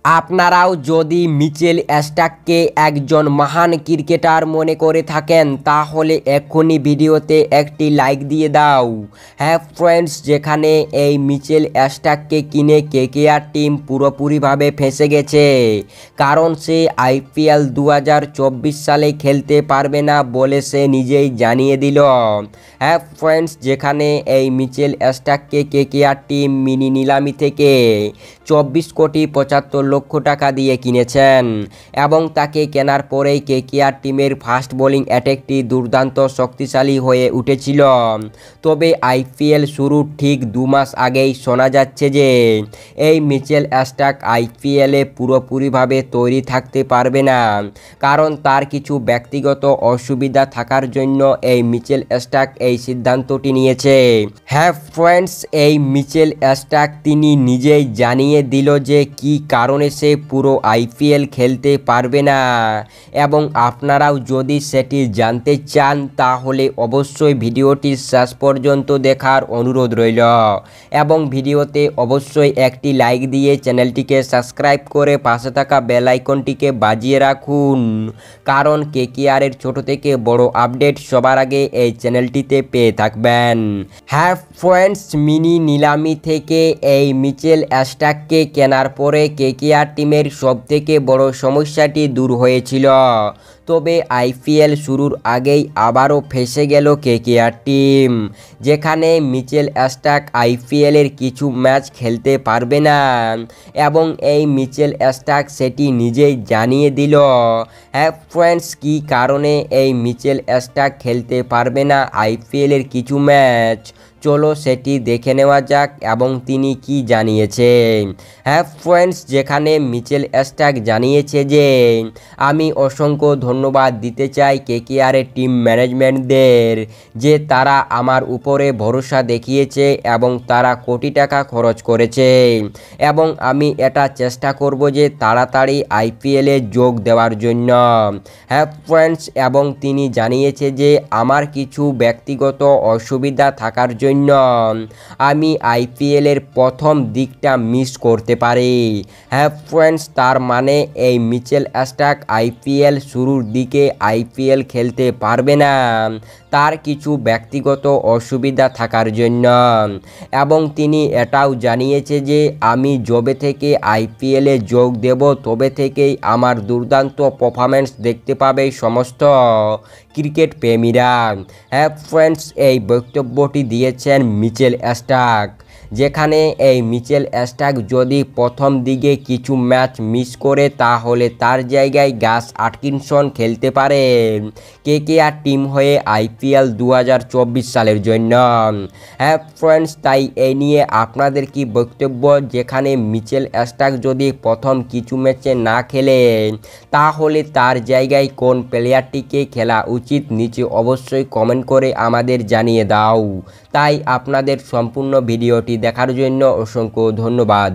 আপনারাও যদি মিচেল স্টার্ককে একজন মহান ক্রিকেটার মনে করে থাকেন তাহলে এক্ষুনি ভিডিওতে একটি লাইক দিয়ে দাও। হ্যাঁ ফ্রেন্ডস, যেখানে এই মিচেল স্টার্ককে কিনে কেকেআর টিম পুরোপুরিভাবে ফেঁসে গেছে, কারণ সে আইপিএল 2024 সালে খেলতে পারবে না বলে সে নিজেই জানিয়ে দিল। হ্যাঁ ফ্রেন্ডস, যেখানে এই মিচেল স্টার্ককে কেকেআর টিম মিনি নিলামি থেকে 24,75,00,000 টাকা দিয়ে কিনেছেন এবং তাকে কেনার পরেই কেকেআর টিমের ফাস্ট বোলিং অ্যাটাকটি দুর্দান্ত শক্তিশালী হয়ে উঠেছিল। তবে আইপিএল শুরুর ঠিক 2 মাস আগেই শোনা যাচ্ছে যে এই মিচেল স্টার্ক আইপিএলে পুরোপুরিভাবে তৈরি থাকতে পারবে না, কারণ তার কিছু ব্যক্তিগত অসুবিধা থাকার জন্য এই মিচেল স্টার্ক এই সিদ্ধান্তটি নিয়েছে। হ্যাঁ ফ্রেন্ডস, এই মিচেল স্টার্ক তিনি নিজেই জানিয়ে দিল যে কী কারণে সে পুরো আইপিএল খেলতে পারবে না, এবং আপনারাও যদি সেটি জানতে চান তাহলে অবশ্যই ভিডিওটি শেষ পর্যন্ত দেখার অনুরোধ রইল এবং ভিডিওতে অবশ্যই একটি লাইক দিয়ে চ্যানেলটিকে সাবস্ক্রাইব করে পাশে থাকা বেল আইকনটিকে বাজিয়ে রাখুন, কারণ কেকেআরের ছোট থেকে বড় আপডেট সবার আগে এই চ্যানেলটিতে পেয়ে থাকবেন। হ্যাঁ ফ্রেন্ডস, মিনি নিলামি থেকে এই মিচেল স্টার্ককে কেনার পরে কেকেআর টিমের সবথেকে বড় সমস্যাটি দূর হয়েছিল। তবে আইপিএল শুরুর আগেই আবারও ফেঁসে গেল কেকেআর টিম, যেখানে মিচেল স্টার্ক আইপিএলের কিছু ম্যাচ খেলতে পারবে না এবং এই মিচেল স্টার্ক সেটি নিজেই জানিয়ে দিল। হ্যাঁ ফ্রেন্ডস, কী কারণে এই মিচেল স্টার্ক খেলতে পারবে না আইপিএলের কিছু ম্যাচ, চলো সেটি দেখে নেওয়া যাক এবং তিনি কি জানিয়েছে। হ্যাঁ ফ্রেন্ডস, যেখানে মিচেল স্টার্ক জানিয়েছে যে আমি অসংখ্য ধন্যবাদ দিতে চাই কেকেআরের টিম ম্যানেজমেন্টদের, যে তারা আমার উপরে ভরসা দেখিয়েছে এবং তারা কোটি টাকা খরচ করেছে, এবং আমি এটা চেষ্টা করব যে তাড়াতাড়ি আইপিএলে যোগ দেওয়ার জন্য। হ্যাঁ ফ্রেন্ডস, এবং তিনি জানিয়েছে যে আমার কিছু ব্যক্তিগত অসুবিধা থাকার জন্য আমি আইপিএলের প্রথম দিকটা মিস করতে পারি। হ্যাঁ ফ্রেন্ডস, তার মানে এই মিচেল স্টার্ক আইপিএল শুরুর দিকে আইপিএল খেলতে পারবে না তার কিছু ব্যক্তিগত অসুবিধা থাকার জন্য, এবং তিনি এটাও জানিয়েছে যে আমি যবে থেকে আইপিএলে যোগ দেব তবে থেকেই আমার দুর্দান্ত পারফরম্যান্স দেখতে পাবে সমস্ত ক্রিকেট প্রেমীরা। হ্যাঁ ফ্রেন্ডস, এই বক্তব্যটি দিয়েছেন মিচেল স্টার্ক, যেখানে এই মিচেল স্টার্ক যদি প্রথম দিকে কিছু ম্যাচ মিস করে তাহলে তার জায়গায় গাস আটকিনসন খেলতে পারে কেকেআর টিম হয়ে আইপিএল 2024 সালের জন্য। হ্যাঁ ফ্রেন্ডস, তাই এই নিয়ে আপনাদের কি বক্তব্য, যেখানে মিচেল স্টার্ক যদি প্রথম কিছু ম্যাচে না খেলে তাহলে তার জায়গায় কোন প্লেয়ারটিকে খেলা উচিত, নিচে অবশ্যই কমেন্ট করে আমাদের জানিয়ে দাও। তাই আপনাদের সম্পূর্ণ ভিডিওটি দেখার জন্য অসংখ্য ধন্যবাদ।